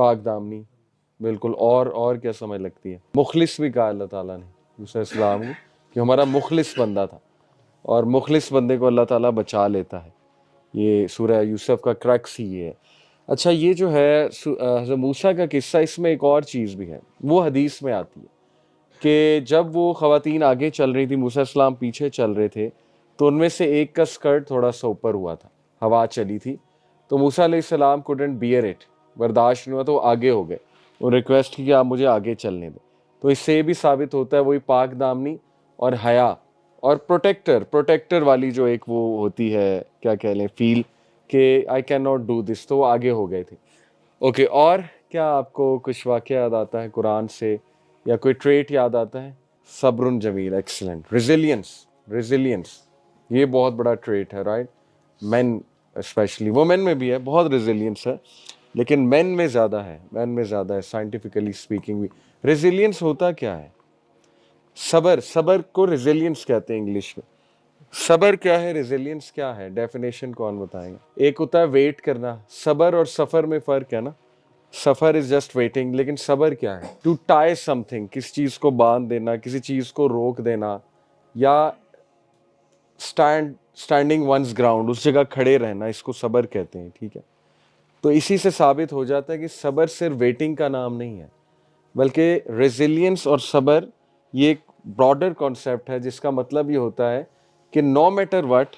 پاک دامنی، بالکل. اور کیا سمجھ لگتی ہے؟ مخلص بھی کہا اللہ تعالیٰ نے موسیٰ علیہ السلام کو کہ ہمارا مخلص بندہ تھا، اور مخلص بندے کو اللہ تعالیٰ بچا لیتا ہے. یہ سورہ یوسف کا کرکس ہی یہ ہے. اچھا، یہ جو ہے حضرت موسیٰ کا قصہ، اس میں ایک اور چیز بھی ہے، وہ حدیث میں آتی ہے کہ جب وہ خواتین آگے چل رہی تھی، موسیٰ علیہ السلام پیچھے چل رہے تھے، تو ان میں سے ایک کا سکرٹ تھوڑا سا اوپر ہوا تھا، ہوا چلی تھی، تو موسیٰ علیہ السلام couldn't bear it، برداشت نہیں ہوا، تو وہ آگے ہو گئے، وہ ریکویسٹ کی کہ آپ مجھے آگے چلنے دیں. تو اس سے یہ بھی ثابت ہوتا ہے وہی پاک دامنی اور حیا اور پروٹیکٹر والی جو ایک وہ ہوتی ہے، کیا کہہ لیں، فیل کہ I can not do this, تو وہ آگے ہو گئے تھے. اوکے، اور کیا آپ کو کچھ واقعہ یاد آتا ہے قرآن سے، یا کوئی ٹریٹ یاد آتا ہے؟ صبر جمیل، ایکسلنٹ. ریزیلینس یہ بہت بڑا ٹریٹ ہے، رائٹ. مین اسپیشلی، وومن میں بھی ہے بہت ریزیلینس ہے، لیکن مین میں زیادہ ہے سائنٹیفکلی اسپیکنگ بھی. ریزیلینس ہوتا کیا ہے؟ صبر کو ریزیلینس کہتے ہیں انگلش میں. صبر کیا ہے، ریزیلینس کیا ہے؟ ڈیفینیشن کون بتائیں گا؟ ایک ہوتا ہے ویٹ کرنا، صبر اور سفر میں فرق ہے نا. سفر از جسٹ ویٹنگ، لیکن صبر کیا ہے؟ ٹو ٹائی سم تھنگ، کسی چیز کو باندھ دینا، کسی چیز کو روک دینا، یا اسٹینڈنگ ونز گراؤنڈ، اس جگہ کھڑے رہنا، اس کو صبر کہتے ہیں. ٹھیک ہے، تو اسی سے ثابت ہو جاتا ہے کہ صبر صرف ویٹنگ کا نام نہیں ہے، بلکہ ریزیلینس اور صبر یہ ایک براڈر کانسیپٹ ہے، جس کا مطلب یہ ہوتا ہے کہ نو میٹر وٹ،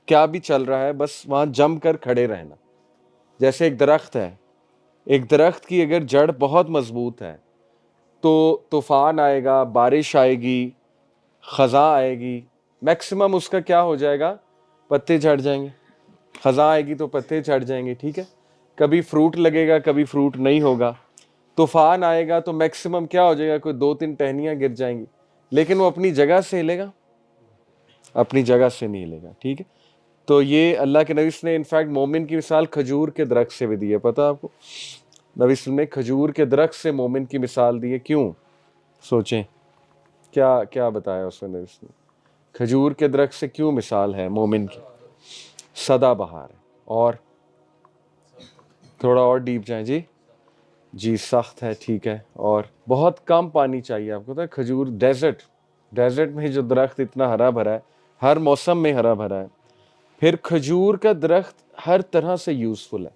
کیا بھی چل رہا ہے، بس وہاں جم کر کھڑے رہنا. جیسے ایک درخت ہے، ایک درخت کی اگر جڑ بہت مضبوط ہے تو طوفان آئے گا، بارش آئے گی، خزاں آئے گی، میکسیمم اس کا کیا ہو جائے گا، پتے جھڑ جائیں گے. خزاں آئے گی تو پتے جھڑ جائیں گے. ٹھیک ہے، کبھی فروٹ لگے گا، کبھی فروٹ نہیں ہوگا. طوفان آئے گا تو میکسیمم کیا ہو جائے گا، کوئی 2-3 ٹہنیاں گر جائیں گی، لیکن وہ اپنی جگہ سے ہلے گا، اپنی جگہ سے نہیں ہلے گا. ٹھیک ہے، تو یہ اللہ کے نبی نے انفیکٹ مومن کی مثال کھجور کے درخت سے بھی دی ہے. پتہ آپ کو نبی صلی اللہ علیہ وسلم نے کھجور کے درخت سے مومن کی مثال دی ہے. کیوں؟ سوچیں، کیا بتایا اس نے نبی صلی اللہ علیہ وسلم؟ کھجور کے درخت سے کیوں مثال ہے مومن کی؟ سدا بہار ہے، اور تھوڑا اور ڈیپ جائیں. جی سخت ہے. ٹھیک ہے، اور بہت کم پانی چاہیے. آپ کو پتہ ہے کھجور ڈیزرٹ میں جو درخت اتنا ہرا بھرا ہے، ہر موسم میں ہرا بھرا ہے. پھر کھجور کا درخت ہر طرح سے یوزفل ہے،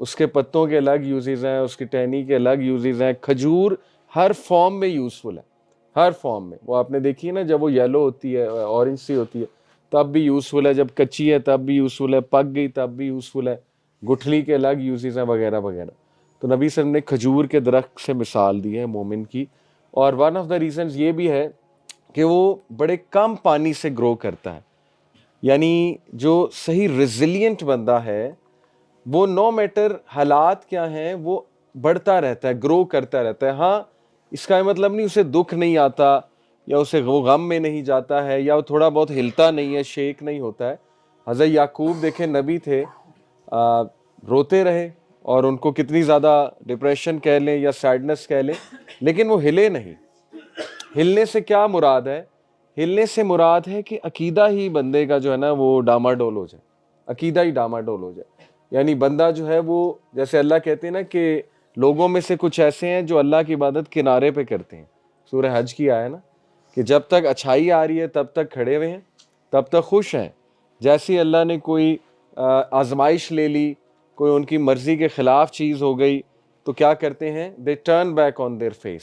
اس کے پتوں کے الگ یوزز ہیں، اس کی ٹہنی کے الگ یوزز ہیں. کھجور ہر فارم میں یوزفل ہے، ہر فارم میں. وہ آپ نے دیکھی ہے نا، جب وہ یلو ہوتی ہے، اورنج سی ہوتی ہے، تب بھی یوزفل ہے، جب کچی ہے تب بھی یوزفل ہے، پک گئی تب بھی یوزفل ہے. گٹھلی کے الگ یوزز ہیں، وغیرہ وغیرہ. تو نبی صلی اللہ علیہ وسلم نے کھجور کے درخت سے مثال دی ہے مومن کی. اور ون آف دا ریزنز یہ بھی ہے کہ وہ بڑے کم پانی سے گرو کرتا ہے. یعنی جو صحیح ریزیلینٹ بندہ ہے، وہ نو میٹر حالات کیا ہیں، وہ بڑھتا رہتا ہے، گرو کرتا رہتا ہے. ہاں، اس کا مطلب نہیں اسے دکھ نہیں آتا، یا اسے وہ غم میں نہیں جاتا ہے، یا وہ تھوڑا بہت ہلتا نہیں ہے، شیک نہیں ہوتا ہے. حضرت یعقوب دیکھیں نبی تھے، روتے رہے، اور ان کو کتنی زیادہ ڈپریشن کہہ لیں یا سیڈنس کہہ لیں، لیکن وہ ہلے نہیں. ہلنے سے کیا مراد ہے؟ ہلنے سے مراد ہے کہ عقیدہ ہی بندے کا جو ہے نا وہ ڈاماڈول ہو جائے، عقیدہ ہی ڈاماڈول ہو جائے. یعنی بندہ جو ہے وہ، جیسے اللہ کہتے ہیں نا کہ لوگوں میں سے کچھ ایسے ہیں جو اللہ کی عبادت کنارے پہ کرتے ہیں. سورہ حج کی آیا نا کہ جب تک اچھائی آ رہی ہے تب تک کھڑے ہوئے ہیں، تب تک خوش ہیں. جیسے اللہ نے کوئی آزمائش لے لی، کوئی ان کی مرضی کے خلاف چیز ہو گئی، تو کیا کرتے ہیں؟ They turn back on their face.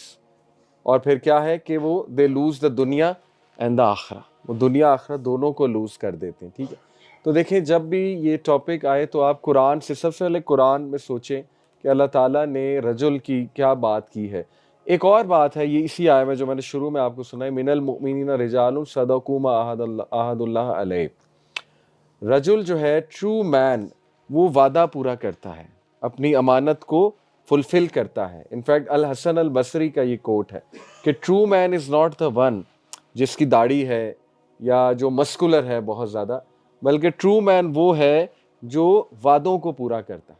اور پھر کیا ہے کہ وہ دے لوز دا دنیا اینڈ دا آخرہ، وہ دنیا آخرہ دونوں کو لوز کر دیتے ہیں. ٹھیک ہے، تو دیکھیں جب بھی یہ ٹاپک آئے تو آپ قرآن سے، سب سے پہلے قرآن میں سوچیں کہ اللہ تعالیٰ نے رجل کی کیا بات کی ہے. ایک اور بات ہے، یہ اسی آیت میں جو میں نے شروع میں آپ کو سنائی، من المؤمنین رجال صدقوا ما عاہد اللہ علیہ. رجل جو ہے، ٹرو مین، وہ وعدہ پورا کرتا ہے، اپنی امانت کو فلفل کرتا ہے. انفیکٹ الحسن البصری کا یہ کوٹ ہے کہ true man is not the one جس کی داڑھی ہے یا جو مسکولر ہے بہت زیادہ، بلکہ ٹرو مین وہ ہے جو وعدوں کو پورا کرتا ہے،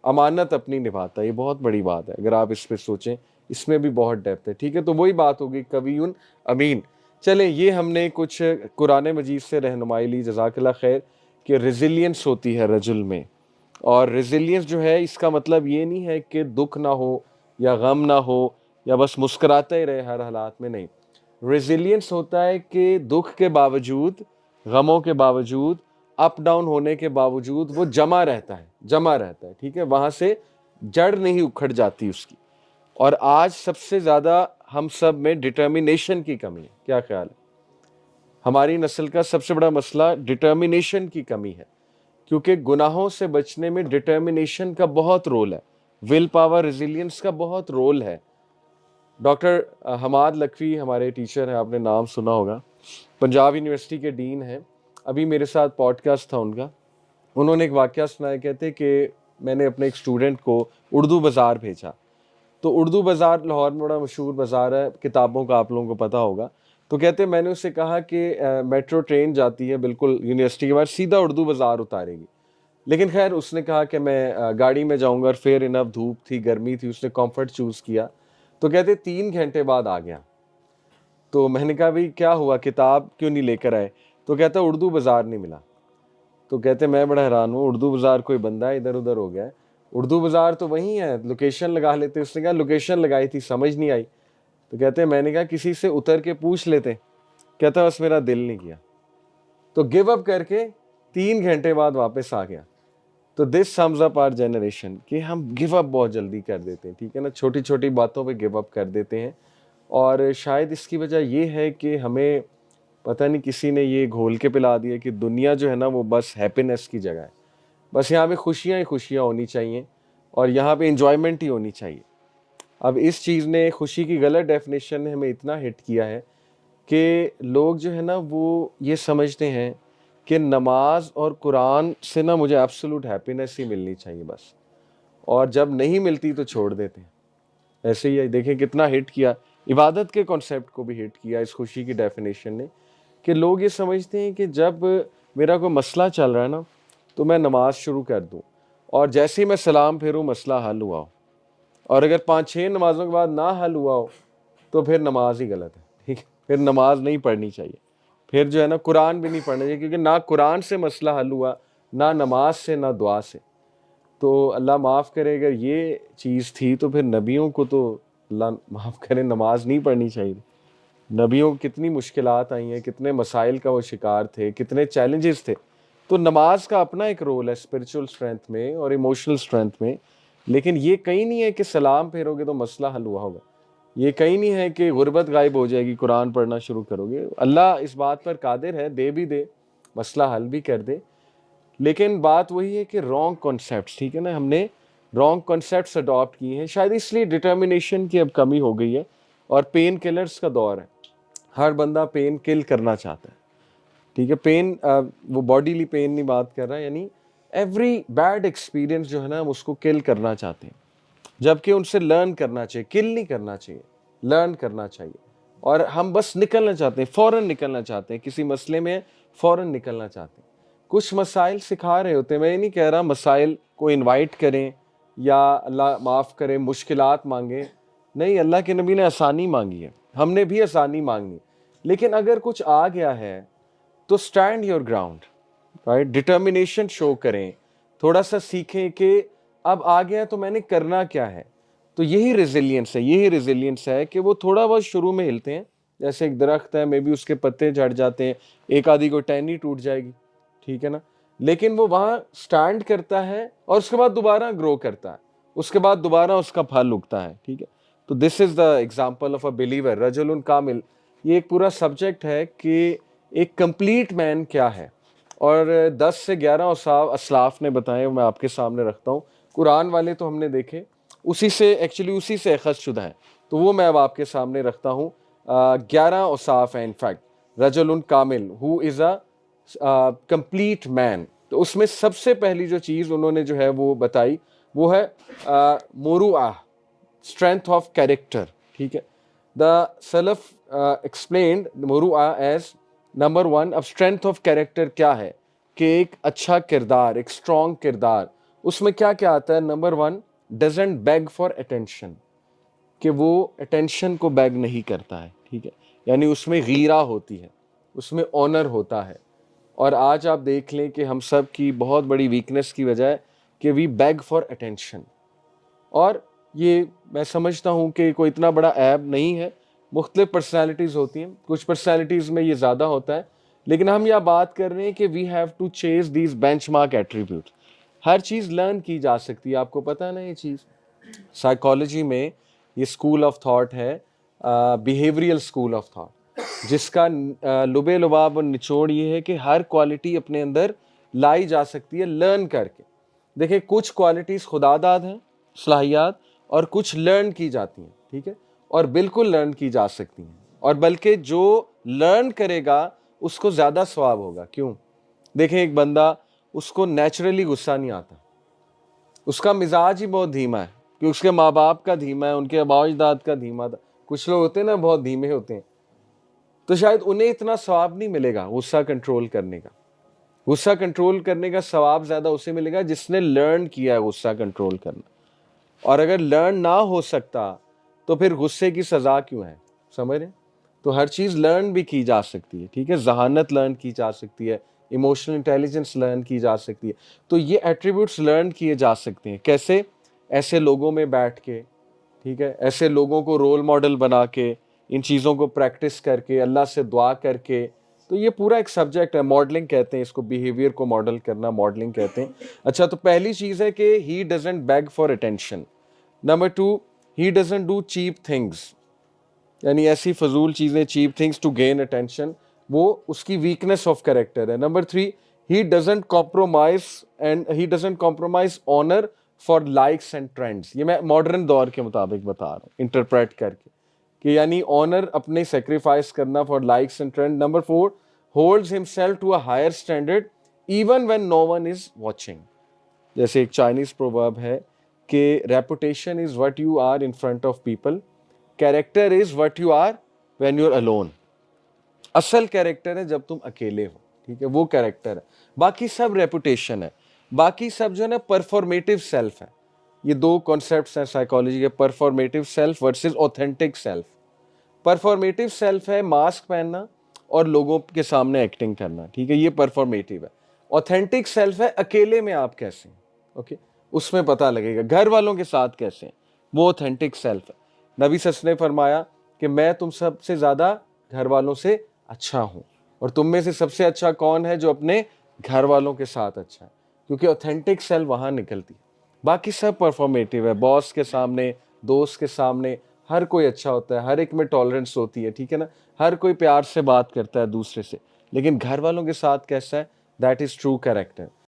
امانت اپنی نبھاتا ہے. یہ بہت بڑی بات ہے، اگر آپ اس پہ سوچیں، اس میں بھی بہت ڈیپتھ ہے. ٹھیک ہے، تو وہی بات ہوگی قوی امین. چلیں، یہ ہم نے کچھ قرآن مجید سے رہنمائی لی، جزاک اللہ خیر، کہ ریزیلینس ہوتی ہے رجل میں، اور ریزیلینس جو ہے اس کا مطلب یہ نہیں ہے کہ دکھ نہ ہو یا غم نہ ہو یا بس مسکراتے ہی رہے ہر حالات میں، نہیں. ریزیلینس ہوتا ہے کہ دکھ کے باوجود، غموں کے باوجود، اپ ڈاؤن ہونے کے باوجود وہ جمع رہتا ہے، ٹھیک ہے، وہاں سے جڑ نہیں اکھڑ جاتی اس کی. اور آج سب سے زیادہ ہم سب میں ڈٹرمینیشن کی کمی ہے. کیا خیال ہے؟ ہماری نسل کا سب سے بڑا مسئلہ ڈٹرمینیشن کی کمی ہے، کیونکہ گناہوں سے بچنے میں ڈٹرمینیشن کا بہت رول ہے، ول پاور، ریزیلینس کا بہت رول ہے. ڈاکٹر حماد لکھوی ہمارے ٹیچر ہیں، آپ نے نام سنا ہوگا، پنجاب یونیورسٹی کے ڈین ہیں. ابھی میرے ساتھ پوڈ کاسٹ تھا ان کا، انہوں نے ایک واقعہ سنایا. کہتے کہ میں نے اپنے ایک اسٹوڈنٹ کو اردو بازار بھیجا. تو اردو بازار لاہور میں بڑا مشہور بازار ہے، کتابوں کا آپ لوگوں کو پتہ ہوگا. تو کہتے میں نے اس سے کہا کہ میٹرو ٹرین جاتی ہے بالکل یونیورسٹی کے بعد، سیدھا اردو بازار اتارے گی. لیکن خیر اس نے کہا کہ میں گاڑی میں جاؤں گا، اور فیئر انف دھوپ تھی، گرمی تھی، اس نے کمفرٹ چوز کیا. تو کہتے 3 گھنٹے بعد آ گیا. تو میں نے کہا بھئی کیا ہوا، کتاب کیوں نہیں لے کر آئے؟ تو کہتا اردو بازار نہیں ملا. تو کہتے میں بڑا حیران ہوں، اردو بازار کوئی بندہ ہے ادھر ادھر ہو گیا ہے، اردو بازار تو وہیں ہے، لوکیشن لگا لیتے. اس نے کہا لوکیشن لگائی تھی سمجھ نہیں آئی. تو کہتے میں نے کہا کسی سے اتر کے پوچھ لیتے. کہتا بس میرا دل نہیں کیا. تو گیو اپ کر کے 3 گھنٹے بعد واپس آ گیا. تو دس سمز اپ آر جنریشن کہ ہم گیو اپ بہت جلدی کر دیتے ہیں، ٹھیک ہے نا، چھوٹی چھوٹی باتوں پہ گیو اپ کر دیتے ہیں. اور شاید اس کی وجہ یہ ہے کہ ہمیں پتہ نہیں کسی نے یہ گھول کے پلا دیا کہ دنیا جو ہے نا وہ بس ہیپینس کی جگہ ہے، بس یہاں پہ خوشیاں ہی خوشیاں ہونی چاہیے اور یہاں پہ انجوائمنٹ ہی ہونی چاہیے. اب اس چیز نے، خوشی کی غلط ڈیفینیشن نے ہمیں اتنا ہٹ کیا ہے کہ لوگ جو ہے نا وہ یہ سمجھتے ہیں کہ نماز اور قرآن سے نا مجھے ایبسولوٹ ہیپینس ہی ملنی چاہیے بس، اور جب نہیں ملتی تو چھوڑ دیتے ہیں. ایسے ہی دیکھیں کتنا ہٹ کیا، عبادت کے کانسیپٹ کو بھی ہٹ کیا اس خوشی کی ڈیفینیشن نے، کہ لوگ یہ سمجھتے ہیں کہ جب میرا کوئی مسئلہ چل رہا ہے نا تو میں نماز شروع کر دوں، اور جیسے ہی میں سلام پھیروں مسئلہ حل ہوا ہو، اور اگر 5-6 نمازوں کے بعد نہ حل ہوا ہو تو پھر نماز ہی غلط ہے، ٹھیک ہے، پھر نماز نہیں پڑھنی چاہیے، پھر جو ہے نا قرآن بھی نہیں پڑھنا چاہیے، کیونکہ نہ قرآن سے مسئلہ حل ہوا، نہ نماز سے، نہ دعا سے. تو اللہ معاف کرے اگر یہ چیز تھی تو پھر نبیوں کو تو اللہ معاف کرے نماز نہیں پڑھنی چاہیے. نبیوں کو کتنی مشکلات آئی ہیں، کتنے مسائل کا وہ شکار تھے، کتنے چیلنجز تھے. تو نماز کا اپنا ایک رول ہے اسپرچول اسٹرینتھ میں اور ایموشنل اسٹرینتھ میں، لیکن یہ کہیں نہیں ہے کہ سلام پھیرو گے تو مسئلہ حل ہوا ہوگا. یہ کہیں نہیں ہے کہ غربت غائب ہو جائے گی قرآن پڑھنا شروع کرو گے. اللہ اس بات پر قادر ہے، دے بھی دے، مسئلہ حل بھی کر دے. لیکن بات وہی ہے کہ رانگ کانسیپٹس، ٹھیک ہے نا، ہم نے رانگ کانسیپٹس اڈاپٹ کیے ہیں، شاید اس لیے ڈٹرمینیشن کی اب کمی ہو گئی ہے. اور پین کلرز کا دور ہے، ہر بندہ پین کل کرنا چاہتا ہے، ٹھیک ہے. پین وہ باڈیلی پین نہیں بات کر رہا ہے، یعنی ایوری بیڈ ایکسپیرینس جو ہے نا ہم اس کو کل کرنا چاہتے ہیں، جبکہ ان سے لرن کرنا چاہیے، کل نہیں کرنا چاہیے، لرن کرنا چاہیے. اور ہم بس نکلنا چاہتے ہیں، فوراً نکلنا چاہتے ہیں، کسی مسئلے میں فوراً نکلنا چاہتے ہیں. کچھ مسائل سکھا رہے ہوتے ہیں، میں یہ نہیں کہہ رہا مسائل کو انوائٹ کریں یا اللہ معاف کرے مشکلات مانگیں، نہیں، اللہ کے نبی نے آسانی مانگی ہے، ہم نے بھی آسانی مانگنی. لیکن اگر کچھ آ گیا ہے تو stand your ground, right, determination show کریں، تھوڑا سا سیکھیں کہ اب آ گیا تو میں نے کرنا کیا ہے. تو یہی ریزیلینس ہے کہ وہ تھوڑا بہت شروع میں ہلتے ہیں، جیسے ایک درخت ہے، میں بھی اس کے پتے جھڑ جاتے ہیں، ایک آدھی کو ٹہنی ٹوٹ جائے گی، ٹھیک ہے نا، لیکن وہ وہاں سٹینڈ کرتا ہے اور اس کے بعد دوبارہ گرو کرتا ہے، اس کے بعد دوبارہ اس کا پھل اگتا ہے، ٹھیک ہے. تو this is the example of a believer, رجل کامل. یہ ایک پورا سبجیکٹ ہے کہ ایک کمپلیٹ مین کیا ہے، اور 10 سے 11 اسلاف نے بتائے، میں آپ کے سامنے رکھتا ہوں. قرآن والے تو ہم نے دیکھے، اسی سے اخذ شدہ ہیں، تو وہ میں اب آپ کے سامنے رکھتا ہوں. 11 اوصاف ہیں انفیکٹ، رجل کامل ہو از اے کمپلیٹ مین. تو اس میں سب سے پہلی جو چیز انہوں نے جو ہے وہ بتائی وہ ہے مروءہ، اسٹرینتھ آف کیریکٹر، ٹھیک ہے. دا سلف ایکسپلینڈ مروءہ ایز نمبر 1. اب اسٹرینتھ آف کیریکٹر کیا ہے کہ ایک اچھا کردار، ایک اسٹرانگ کردار، اس میں کیا کیا آتا ہے. Number 1، doesn't beg for attention, کہ وہ اٹینشن کو بیگ نہیں کرتا ہے، ٹھیک ہے، یعنی اس میں غیرہ ہوتی ہے، اس میں آنر ہوتا ہے. اور آج آپ دیکھ لیں کہ ہم سب کی بہت بڑی ویکنس کی وجہ ہے کہ وی بیگ فار اٹینشن. اور یہ میں سمجھتا ہوں کہ کوئی اتنا بڑا عیب نہیں ہے. مختلف پرسنالٹیز ہوتی ہیں, کچھ پرسنالٹیز میں یہ زیادہ ہوتا ہے, لیکن ہم یہ بات کر رہے ہیں کہ وی ہیو ٹو چیز دیز بینچ مارک ایٹریبیوٹ. ہر چیز لرن کی جا سکتی ہے, آپ کو پتہ ہے نا یہ چیز. سائیکالوجی میں یہ اسکول آف تھاٹ ہے, بیہیویئرل اسکول آف تھاٹ, جس کا لب لباب اور نچوڑ یہ ہے کہ ہر کوالٹی اپنے اندر لائی جا سکتی ہے لرن کر کے. دیکھیں کچھ کوالٹیز خدا داد ہیں, صلاحیات, اور کچھ لرن کی جاتی ہیں, ٹھیک ہے, اور بالکل لرن کی جا سکتی ہیں, اور بلکہ جو لرن کرے گا اس کو زیادہ ثواب ہوگا. کیوں؟ دیکھیں ایک بندہ, اس کو نیچرلی غصہ نہیں آتا, اس کا مزاج ہی بہت دھیما ہے, کہ اس کے ماں باپ کا دھیما ہے, ان کے آباء و اجداد کا دھیما تھا. کچھ لوگ ہوتے ہیں نا بہت دھیمے ہوتے ہیں, تو شاید انہیں اتنا ثواب نہیں ملے گا غصہ کنٹرول کرنے کا. غصہ کنٹرول کرنے کا ثواب زیادہ اسے ملے گا جس نے لرن کیا ہے غصہ کنٹرول کرنا. اور اگر لرن نہ ہو سکتا تو پھر غصے کی سزا کیوں ہے؟ سمجھ رہے ہیں؟ تو ہر چیز لرن بھی کی جا سکتی ہے, ٹھیک ہے, ذہانت لرن کی جا سکتی ہے, ایموشنل انٹیلیجنس لرن کی جا سکتی ہے. تو یہ ایٹریبیوٹس لرن کیے جا سکتے ہیں. کیسے؟ ایسے لوگوں میں بیٹھ کے, ٹھیک ہے, ایسے لوگوں کو رول ماڈل بنا کے, ان چیزوں کو پریکٹس کر کے, اللہ سے دعا کر کے. تو یہ پورا ایک سبجیکٹ ہے, ماڈلنگ کہتے ہیں اس کو, بیہیویئر کو ماڈل کرنا ماڈلنگ کہتے ہیں. اچھا, تو پہلی چیز ہے کہ he doesn't beg for attention. Number 2, he doesn't do cheap things, یعنی ایسی فضول چیزیں, cheap things to gain attention, وہ اس کی ویکنیس آف کریکٹر ہے. Number 3, he doesn't compromise and he doesn't compromise honour for likes and trends. یہ میں ماڈرن دور کے مطابق بتا رہا ہوں انٹرپریٹ کر کے, کہ یعنی آنر اپنے سیکریفائس کرنا for likes and trend. Number 4, holds himself to a higher standard even when no one is watching. جیسے ایک چائنیز پروورب ہے کہ reputation is what you are in front of people, character is what you are when you are alone. اصل character ہے جب تم اکیلے ہو, ٹھیک ہے, وہ کیریکٹر ہے. باقی سب ریپوٹیشن ہے, باقی سب جو ہے نا پرفارمیٹیو سیلف ہے. یہ دو کانسیپٹس ہیں سائیکالوجی کے, performative self versus authentic self. Performative self ہے ماسک پہننا اور لوگوں کے سامنے ایکٹنگ کرنا, ٹھیک ہے, یہ پرفارمیٹیو ہے. اوتھینٹک سیلف ہے اکیلے میں آپ کیسے ہیں, اوکے, اس میں پتہ لگے گا. گھر والوں کے ساتھ کیسے ہیں, وہ اوتھینٹک سیلف ہے. نبی صلی اللہ علیہ وسلم نے فرمایا کہ میں تم سب سے زیادہ گھر والوں سے اچھا ہوں, اور تم میں سے سب سے اچھا کون ہے؟ جو اپنے گھر والوں کے ساتھ اچھا ہے, کیونکہ اوتھینٹک سیلف وہاں نکلتی ہے. باقی سب پرفارمیٹیو ہے, باس کے سامنے, دوست کے سامنے, ہر کوئی اچھا ہوتا ہے, ہر ایک میں ٹالرنس ہوتی ہے, ٹھیک ہے نا, ہر کوئی پیار سے بات کرتا ہے دوسرے سے, لیکن گھر والوں کے ساتھ کیسا ہے؟ That is true character.